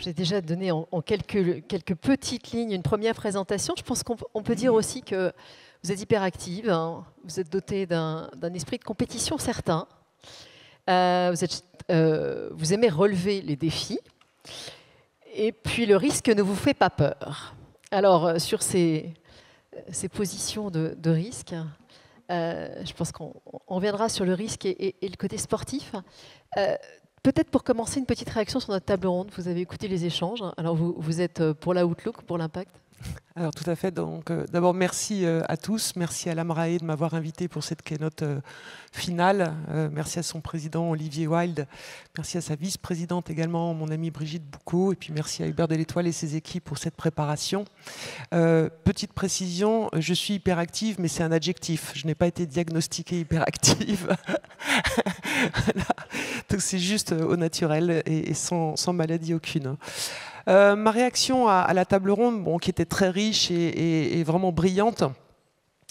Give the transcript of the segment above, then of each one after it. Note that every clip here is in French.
j'ai déjà donné en quelques petites lignes une première présentation. Je pense qu'on peut dire aussi que vous êtes hyperactive, hein, vous êtes doté d'un esprit de compétition certain, vous aimez relever les défis, et puis le risque ne vous fait pas peur. Alors, sur ces positions de risque, je pense qu'on reviendra sur le risque et le côté sportif. Peut-être pour commencer, une petite réaction sur notre table ronde. Vous avez écouté les échanges. Alors, vous êtes pour la Outlook, pour l'Impact? Alors tout à fait, donc d'abord merci à tous, merci à l'AMRAE de m'avoir invité pour cette keynote finale, merci à son président Olivier Wild, merci à sa vice-présidente également, mon amie Brigitte Boucaud, et puis merci à Hubert Delétoile et ses équipes pour cette préparation. Petite précision, je suis hyperactive, mais c'est un adjectif, je n'ai pas été diagnostiquée hyperactive. Donc c'est juste au naturel et sans maladie aucune. Ma réaction à la table ronde, bon, qui était très riche et vraiment brillante,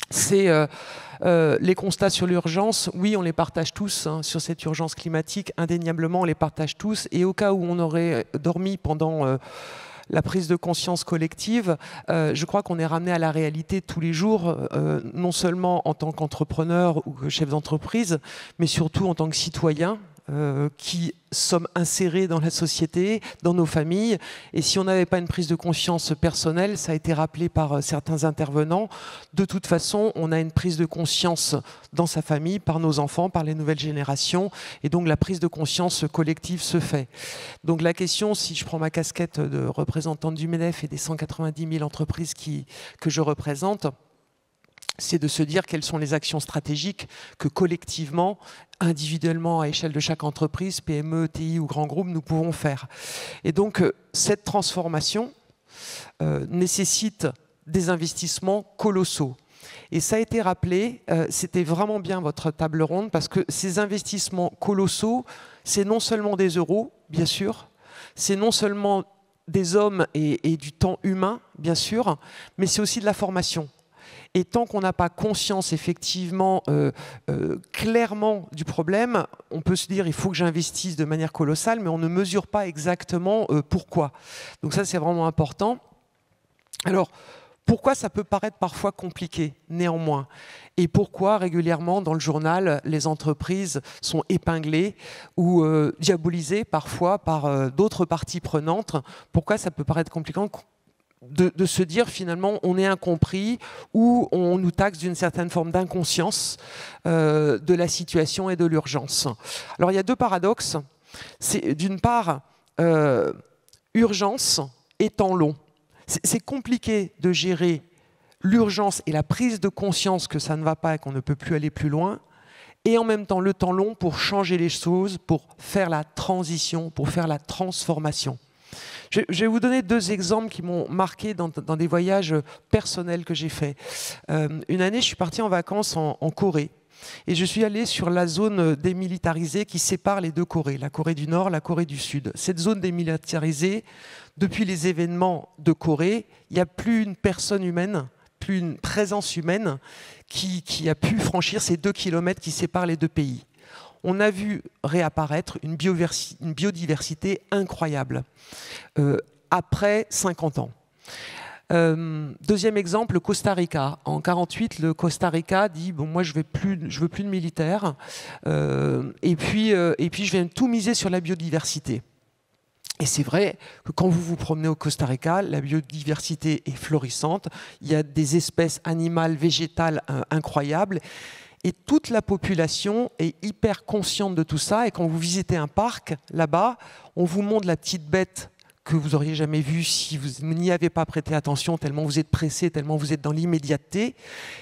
c'est les constats sur l'urgence. Oui, on les partage tous, hein, sur cette urgence climatique, indéniablement, on les partage tous. Et au cas où on aurait dormi pendant la prise de conscience collective, je crois qu'on est ramené à la réalité tous les jours, non seulement en tant qu'entrepreneur ou chef d'entreprise, mais surtout en tant que citoyen. Qui sommes insérés dans la société, dans nos familles. Et si on n'avait pas une prise de conscience personnelle, ça a été rappelé par certains intervenants, de toute façon, on a une prise de conscience dans sa famille, par nos enfants, par les nouvelles générations. Et donc la prise de conscience collective se fait. Donc la question, si je prends ma casquette de représentante du MEDEF et des 190 000 entreprises que je représente, c'est de se dire quelles sont les actions stratégiques que collectivement, individuellement, à échelle de chaque entreprise, PME, TI ou grand groupe, nous pouvons faire. Et donc, cette transformation nécessite des investissements colossaux. Et ça a été rappelé, c'était vraiment bien votre table ronde, parce que ces investissements colossaux, c'est non seulement des euros, bien sûr, c'est non seulement des hommes et du temps humain, bien sûr, mais c'est aussi de la formation. Et tant qu'on n'a pas conscience effectivement clairement du problème, on peut se dire il faut que j'investisse de manière colossale, mais on ne mesure pas exactement pourquoi. Donc ça, c'est vraiment important. Alors, pourquoi ça peut paraître parfois compliqué, néanmoins? Et pourquoi régulièrement dans le journal, les entreprises sont épinglées ou diabolisées parfois par d'autres parties prenantes? Pourquoi ça peut paraître compliqué de se dire finalement on est incompris ou on nous taxe d'une certaine forme d'inconscience de la situation et de l'urgence. Alors il y a deux paradoxes. C'est d'une part urgence et temps long. C'est compliqué de gérer l'urgence et la prise de conscience que ça ne va pas et qu'on ne peut plus aller plus loin, et en même temps le temps long pour changer les choses, pour faire la transition, pour faire la transformation. Je vais vous donner deux exemples qui m'ont marqué dans des voyages personnels que j'ai faits. Une année, je suis parti en vacances en Corée. Et je suis allé sur la zone démilitarisée qui sépare les deux Corées, la Corée du Nord, la Corée du Sud. Cette zone démilitarisée, depuis les événements de Corée, il n'y a plus une personne humaine, plus une présence humaine qui a pu franchir ces 2 kilomètres qui séparent les deux pays. On a vu réapparaître une biodiversité incroyable après 50 ans. Deuxième exemple, le Costa Rica. En 1948, le Costa Rica dit bon, moi je veux plus de militaires et puis je vais tout miser sur la biodiversité. Et c'est vrai que quand vous vous promenez au Costa Rica, la biodiversité est florissante. Il y a des espèces animales, végétales incroyables. Et toute la population est hyper consciente de tout ça. Et quand vous visitez un parc, là-bas, on vous montre la petite bête que vous n'auriez jamais vue si vous n'y avez pas prêté attention, tellement vous êtes pressé, tellement vous êtes dans l'immédiateté.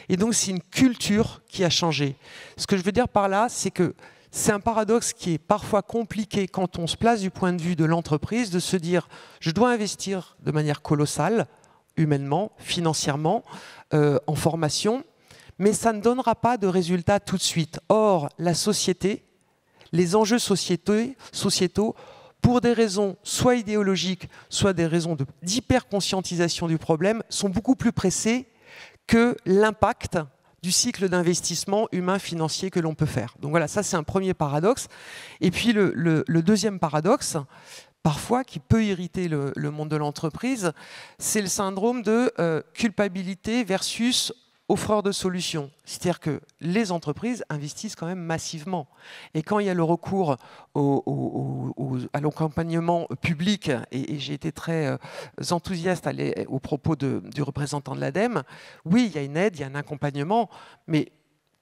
Et donc, c'est une culture qui a changé. Ce que je veux dire par là, c'est que c'est un paradoxe qui est parfois compliqué quand on se place du point de vue de l'entreprise, de se dire « je dois investir de manière colossale, humainement, financièrement, en formation », mais ça ne donnera pas de résultats tout de suite. Or, la société, les enjeux sociétaux, pour des raisons soit idéologiques, soit des raisons d'hyper-conscientisation du problème, sont beaucoup plus pressés que l'impact du cycle d'investissement humain financier que l'on peut faire. Donc voilà, ça c'est un premier paradoxe. Et puis le deuxième paradoxe, parfois, qui peut irriter le monde de l'entreprise, c'est le syndrome de culpabilité versus offreur de solutions. C'est-à-dire que les entreprises investissent quand même massivement. Et quand il y a le recours à l'accompagnement public, et j'ai été très enthousiaste au propos du représentant de l'ADEME, oui, il y a une aide, il y a un accompagnement, mais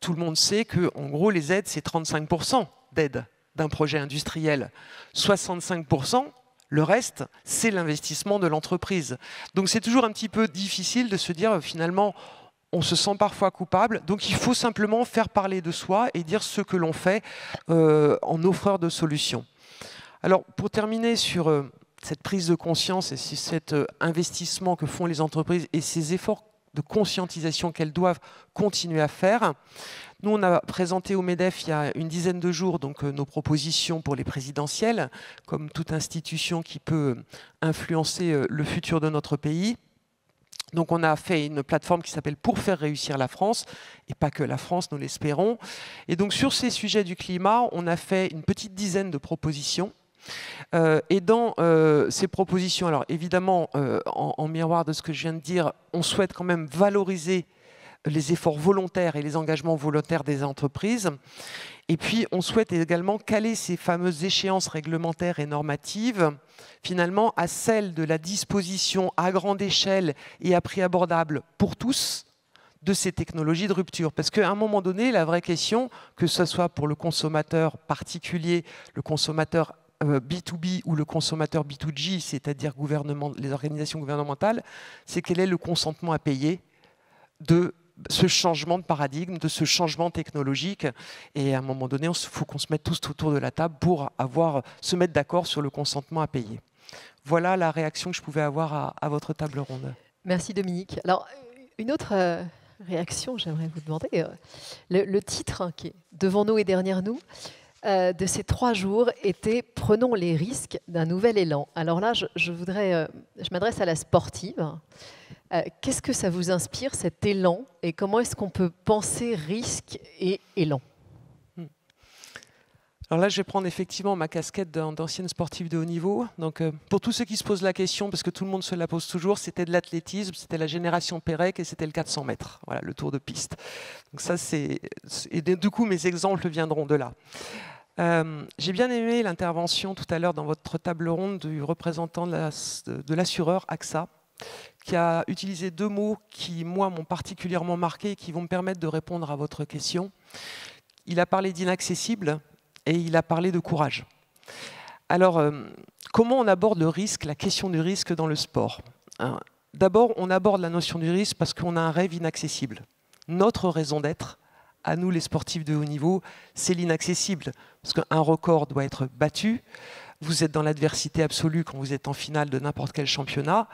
tout le monde sait que, en gros, les aides, c'est 35% d'aide d'un projet industriel. 65%, le reste, c'est l'investissement de l'entreprise. Donc c'est toujours un petit peu difficile de se dire, finalement, on se sent parfois coupable, donc il faut simplement faire parler de soi et dire ce que l'on fait en offreur de solutions. Alors, pour terminer sur cette prise de conscience et cet investissement que font les entreprises et ces efforts de conscientisation qu'elles doivent continuer à faire, nous, on a présenté au MEDEF il y a une dizaine de jours donc, nos propositions pour les présidentielles, comme toute institution qui peut influencer le futur de notre pays. Donc on a fait une plateforme qui s'appelle « Pour faire réussir la France », et pas que la France, nous l'espérons. Et donc sur ces sujets du climat, on a fait une petite dizaine de propositions. Et dans ces propositions, alors évidemment, en miroir de ce que je viens de dire, on souhaite quand même valoriser les efforts volontaires et les engagements volontaires des entreprises. Et puis, on souhaite également caler ces fameuses échéances réglementaires et normatives, finalement, à celles de la disposition à grande échelle et à prix abordable pour tous de ces technologies de rupture. Parce qu'à un moment donné, la vraie question, que ce soit pour le consommateur particulier, le consommateur B2B ou le consommateur B2G, c'est-à-dire les organisations gouvernementales, c'est quel est le consentement à payer de ce changement de paradigme, de ce changement technologique. Et à un moment donné, il faut qu'on se mette tous autour de la table pour se mettre d'accord sur le consentement à payer. Voilà la réaction que je pouvais avoir à votre table ronde. Merci Dominique. Alors, une autre réaction, j'aimerais vous demander. Le titre qui est devant nous et derrière nous, de ces 3 jours était « Prenons les risques d'un nouvel élan ». Alors là, je m'adresse à la sportive. Qu'est-ce que ça vous inspire, cet élan, et comment est-ce qu'on peut penser risque et élan? Alors là, je vais prendre effectivement ma casquette d'ancienne sportive de haut niveau. Donc, pour tous ceux qui se posent la question, parce que tout le monde se la pose toujours, c'était de l'athlétisme, c'était la génération Pérec et c'était le 400 mètres, voilà, le tour de piste. Donc ça, et du coup, mes exemples viendront de là. J'ai bien aimé l'intervention tout à l'heure dans votre table ronde du représentant de l'assureur AXA, qui a utilisé 2 mots qui, moi, m'ont particulièrement marqué et qui vont me permettre de répondre à votre question. Il a parlé d'inaccessible et il a parlé de courage. Alors, comment on aborde le risque, la question du risque dans le sport? D'abord, on aborde la notion du risque parce qu'on a un rêve inaccessible. Notre raison d'être, à nous les sportifs de haut niveau, c'est l'inaccessible. Parce qu'un record doit être battu. Vous êtes dans l'adversité absolue quand vous êtes en finale de n'importe quel championnat.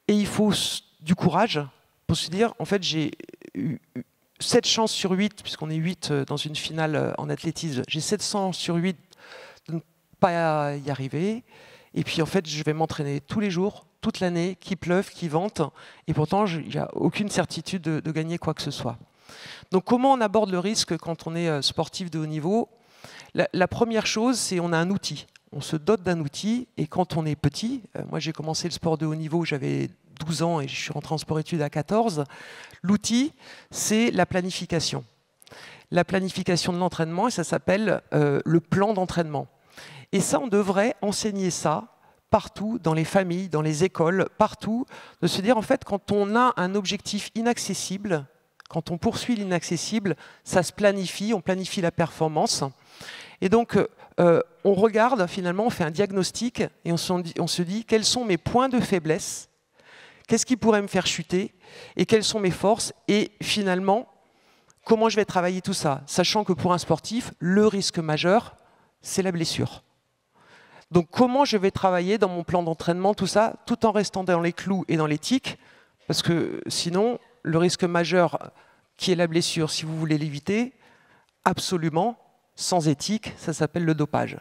Et il faut du courage pour se dire, en fait, j'ai eu 7 chances sur 8, puisqu'on est 8 dans une finale en athlétisme, j'ai 7 chances sur 8 de ne pas y arriver. Et puis, en fait, je vais m'entraîner tous les jours, toute l'année, qu'il pleuve, qu'il vente. Et pourtant, il n'y a aucune certitude de gagner quoi que ce soit. Donc, comment on aborde le risque quand on est sportif de haut niveau? La première chose, c'est qu'on a un outil. On se dote d'un outil, et quand on est petit, moi j'ai commencé le sport de haut niveau, j'avais 12 ans et je suis rentré en sport-études à 14, l'outil, c'est la planification. La planification de l'entraînement, et ça s'appelle le plan d'entraînement. Et ça, on devrait enseigner ça partout, dans les familles, dans les écoles, partout, de se dire, en fait, quand on a un objectif inaccessible, quand on poursuit l'inaccessible, ça se planifie, on planifie la performance. Et donc, on regarde, finalement, on fait un diagnostic et on se dit quels sont mes points de faiblesse, qu'est-ce qui pourrait me faire chuter et quelles sont mes forces et finalement, comment je vais travailler tout ça, sachant que pour un sportif, le risque majeur, c'est la blessure. Donc, comment je vais travailler dans mon plan d'entraînement, tout ça, tout en restant dans les clous et dans l'éthique, parce que sinon, le risque majeur qui est la blessure, si vous voulez l'éviter, absolument, sans éthique, ça s'appelle le dopage.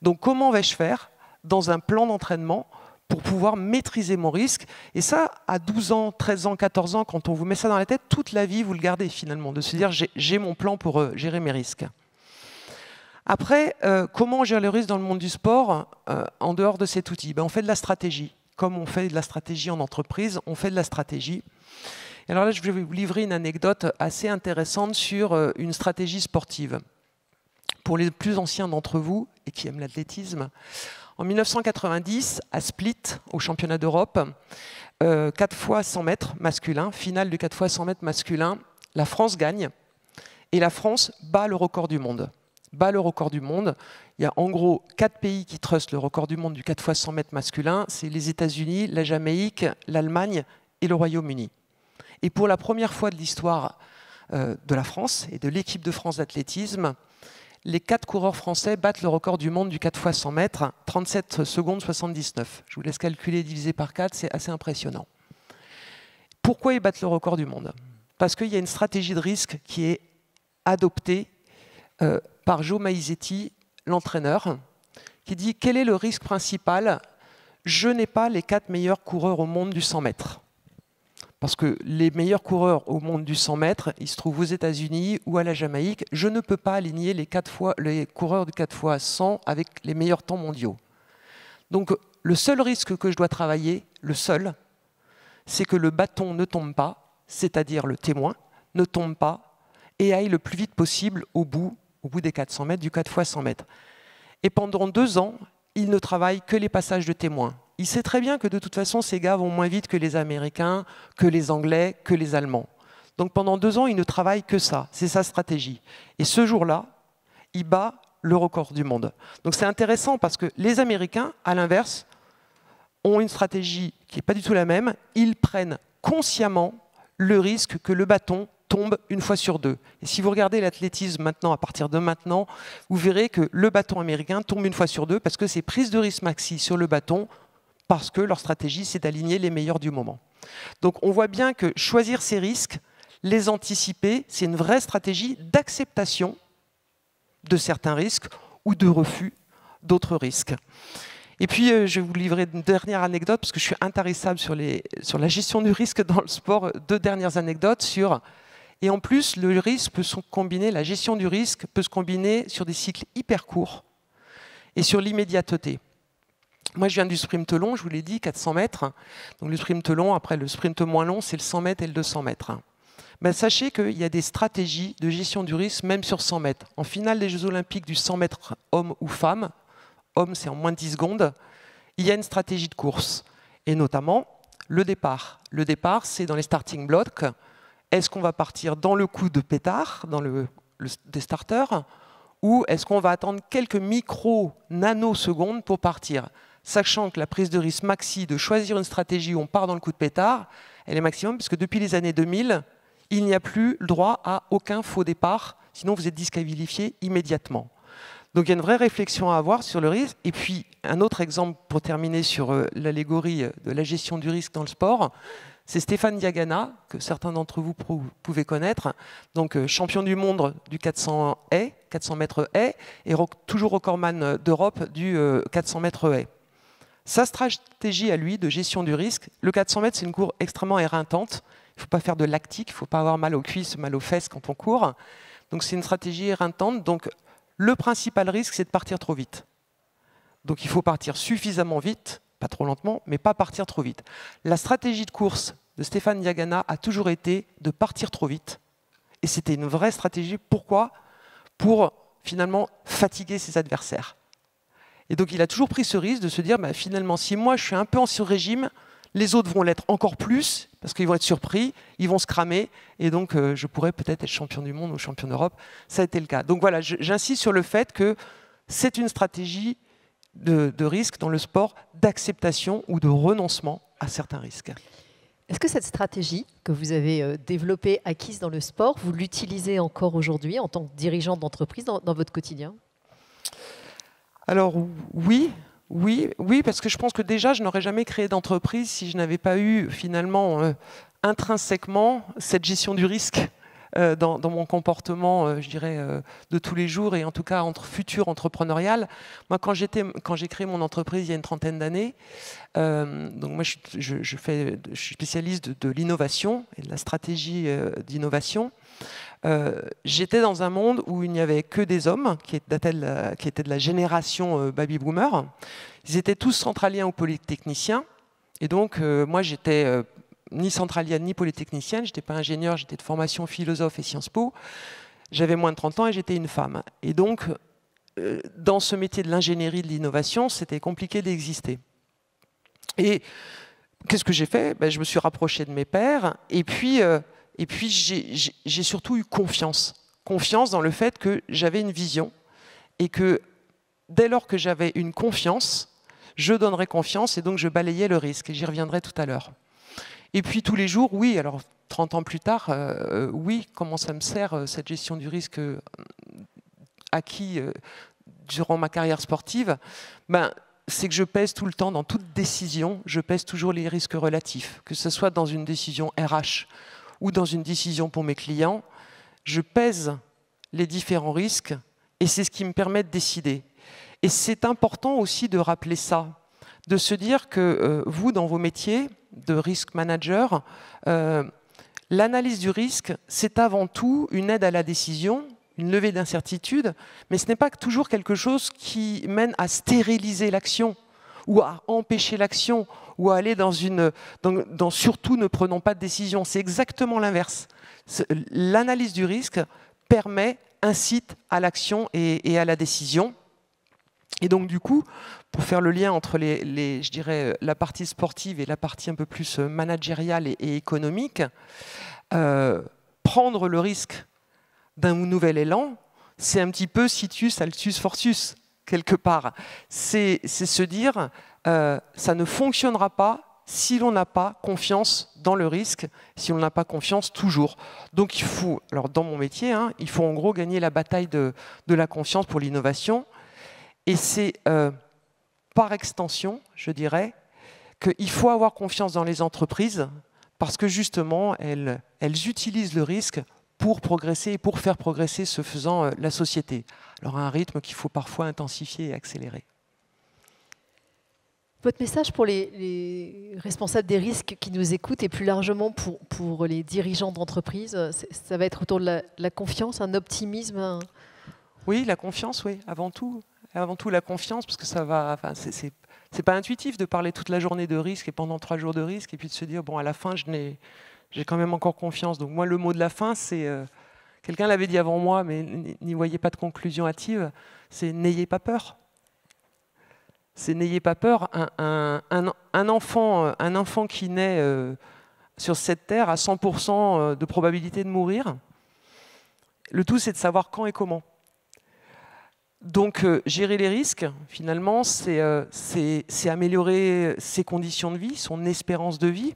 Donc comment vais-je faire dans un plan d'entraînement pour pouvoir maîtriser mon risque? Et ça, à 12 ans, 13 ans, 14 ans, quand on vous met ça dans la tête, toute la vie, vous le gardez finalement, de se dire j'ai mon plan pour gérer mes risques. Après, comment on gère le risque dans le monde du sport en dehors de cet outil? On fait de la stratégie. Comme on fait de la stratégie en entreprise, on fait de la stratégie. Et alors là, je vais vous livrer une anecdote assez intéressante sur une stratégie sportive. Pour les plus anciens d'entre vous et qui aiment l'athlétisme, en 1990, à Split, au championnat d'Europe, 4 fois 100 mètres masculin, finale du 4 fois 100 mètres masculin, la France gagne et la France bat le record du monde. Bat le record du monde. Il y a en gros 4 pays qui trustent le record du monde du 4 fois 100 mètres masculin. C'est les États-Unis, la Jamaïque, l'Allemagne et le Royaume-Uni. Et pour la première fois de l'histoire de la France et de l'équipe de France d'athlétisme, les 4 coureurs français battent le record du monde du 4 fois 100 mètres, 37 secondes 79. Je vous laisse calculer divisé par 4, c'est assez impressionnant. Pourquoi ils battent le record du monde? Parce qu'il y a une stratégie de risque qui est adoptée par Joe Maizetti, l'entraîneur, qui dit quel est le risque principal? Je n'ai pas les 4 meilleurs coureurs au monde du 100 mètres. Parce que les meilleurs coureurs au monde du 100 mètres, ils se trouvent aux États-Unis ou à la Jamaïque. Je ne peux pas aligner les coureurs du 4 fois 100 avec les meilleurs temps mondiaux. Donc le seul risque que je dois travailler, le seul, c'est que le bâton ne tombe pas, c'est-à-dire le témoin, ne tombe pas et aille le plus vite possible au bout des 400 mètres du 4 fois 100 mètres. Et pendant 2 ans, il ne travaille que les passages de témoins. Il sait très bien que de toute façon, ces gars vont moins vite que les Américains, que les Anglais, que les Allemands. Donc pendant 2 ans, il ne travaille que ça. C'est sa stratégie. Et ce jour-là, il bat le record du monde. Donc c'est intéressant parce que les Américains, à l'inverse, ont une stratégie qui n'est pas du tout la même. Ils prennent consciemment le risque que le bâton tombe 1 fois sur 2. Et si vous regardez l'athlétisme maintenant, à partir de maintenant, vous verrez que le bâton américain tombe 1 fois sur 2 parce que c'est prise de risque maxi sur le bâton, parce que leur stratégie, c'est d'aligner les meilleurs du moment. Donc on voit bien que choisir ces risques, les anticiper, c'est une vraie stratégie d'acceptation de certains risques ou de refus d'autres risques. Et puis, je vais vous livrer une dernière anecdote, parce que je suis intarissable sur la gestion du risque dans le sport. 2 dernières anecdotes sur... Et en plus, le risque peut se combiner, la gestion du risque peut se combiner sur des cycles hyper courts et sur l'immédiateté. Moi, je viens du sprint long, je vous l'ai dit, 400 mètres. Donc le sprint long, après le sprint moins long, c'est le 100 mètres et le 200 mètres. Ben, sachez qu'il y a des stratégies de gestion du risque, même sur 100 mètres. En finale des Jeux Olympiques du 100 mètres homme ou femme, homme c'est en moins de 10 secondes, il y a une stratégie de course. Et notamment, le départ. Le départ, c'est dans les starting blocks. Est-ce qu'on va partir dans le coup de pétard, dans des starters, ou est-ce qu'on va attendre quelques micro-nanosecondes pour partir, sachant que la prise de risque maxi de choisir une stratégie où on part dans le coup de pétard, elle est maximum, parce que depuis les années 2000, il n'y a plus le droit à aucun faux départ, sinon vous êtes disqualifié immédiatement. Donc il y a une vraie réflexion à avoir sur le risque. Et puis un autre exemple pour terminer sur l'allégorie de la gestion du risque dans le sport, c'est Stéphane Diagana, que certains d'entre vous pouvez connaître, donc champion du monde du 400 mètres haies, et toujours recordman d'Europe du 400 mètres haies. Sa stratégie à lui de gestion du risque, le 400 mètres, c'est une course extrêmement éreintante. Il ne faut pas faire de lactique, il ne faut pas avoir mal aux cuisses, mal aux fesses quand on court. Donc c'est une stratégie éreintante. Donc le principal risque, c'est de partir trop vite. Donc il faut partir suffisamment vite, pas trop lentement, mais pas partir trop vite. La stratégie de course de Stéphane Diagana a toujours été de partir trop vite. Et c'était une vraie stratégie. Pourquoi? Pour finalement fatiguer ses adversaires. Et donc il a toujours pris ce risque de se dire, bah, finalement, si moi je suis un peu en sur-régime, les autres vont l'être encore plus, parce qu'ils vont être surpris, ils vont se cramer, et donc je pourrais peut-être être champion du monde ou champion d'Europe. Ça a été le cas. Donc voilà, j'insiste sur le fait que c'est une stratégie de risque dans le sport, d'acceptation ou de renoncement à certains risques. Est-ce que cette stratégie que vous avez développée, acquise dans le sport, vous l'utilisez encore aujourd'hui en tant que dirigeant d'entreprise dans votre quotidien? Alors oui, parce que je pense que déjà, je n'aurais jamais créé d'entreprise si je n'avais pas eu finalement intrinsèquement cette gestion du risque dans mon comportement, je dirais, de tous les jours et en tout cas futur entrepreneurial. Moi, quand j'ai créé mon entreprise il y a une trentaine d'années, donc moi je suis spécialiste de l'innovation et de la stratégie d'innovation. j'étais dans un monde où il n'y avait que des hommes qui étaient de la génération baby-boomer. Ils étaient tous centraliens ou polytechniciens. Et donc, moi, j'étais ni centralienne ni polytechnicienne. Je n'étais pas ingénieur, j'étais de formation philosophe et Sciences Po. J'avais moins de 30 ans et j'étais une femme. Et donc, dans ce métier de l'ingénierie de l'innovation, c'était compliqué d'exister. Et qu'est-ce que j'ai fait? Je me suis rapproché de mes pairs. Et puis j'ai surtout eu confiance. Confiance dans le fait que j'avais une vision et que dès lors que j'avais une confiance, je donnerais confiance et donc je balayais le risque. Et j'y reviendrai tout à l'heure. Et puis tous les jours, oui, alors 30 ans plus tard, oui, comment ça me sert cette gestion du risque acquis durant ma carrière sportive? C'est que je pèse tout le temps, dans toute décision, je pèse toujours les risques relatifs. Que ce soit dans une décision RH ou dans une décision pour mes clients, je pèse les différents risques et c'est ce qui me permet de décider. Et c'est important aussi de rappeler ça, de se dire que vous, dans vos métiers de risk manager, l'analyse du risque, c'est avant tout une aide à la décision, une levée d'incertitude, mais ce n'est pas toujours quelque chose qui mène à stériliser l'action ou à empêcher l'action ou à aller dans surtout ne prenons pas de décision. C'est exactement l'inverse. L'analyse du risque incite à l'action et à la décision. Et donc du coup, pour faire le lien entre je dirais, la partie sportive et la partie un peu plus managériale et économique, prendre le risque d'un nouvel élan, c'est un petit peu situs altus fortius, quelque part. C'est se dire, ça ne fonctionnera pas si l'on n'a pas confiance dans le risque, si on n'a pas confiance toujours. Donc il faut, alors dans mon métier, il faut en gros gagner la bataille de la confiance pour l'innovation. Et c'est par extension, je dirais, qu'il faut avoir confiance dans les entreprises parce que justement, elles utilisent le risque pour progresser et pour faire progresser, ce faisant, la société. Alors à un rythme qu'il faut parfois intensifier et accélérer. Votre message pour les responsables des risques qui nous écoutent et plus largement pour les dirigeants d'entreprise, ça va être autour de la confiance, un optimisme Oui, la confiance, oui, avant tout. Avant tout la confiance, parce que ça va. Enfin, c'est pas intuitif de parler toute la journée de risque et pendant 3 jours de risque, et puis de se dire bon, à la fin, j'ai quand même encore confiance. Donc moi, le mot de la fin, c'est quelqu'un l'avait dit avant moi, mais n'y voyez pas de conclusion hâtive. C'est n'ayez pas peur. C'est n'ayez pas peur. Un enfant qui naît sur cette terre a 100% de probabilité de mourir. Le tout, c'est de savoir quand et comment. Donc, gérer les risques, finalement, c'est améliorer ses conditions de vie, son espérance de vie.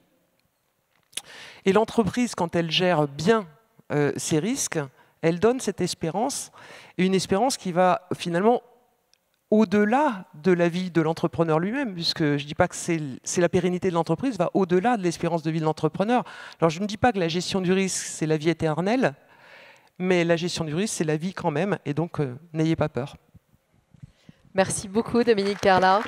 Et l'entreprise, quand elle gère bien ses risques, elle donne cette espérance, et une espérance qui va finalement au-delà de la vie de l'entrepreneur lui-même, puisque je ne dis pas que c'est la pérennité de l'entreprise, va au-delà de l'espérance de vie de l'entrepreneur. Alors, je ne dis pas que la gestion du risque, c'est la vie éternelle, mais la gestion du risque, c'est la vie quand même, et donc n'ayez pas peur. Merci beaucoup, Dominique Carla.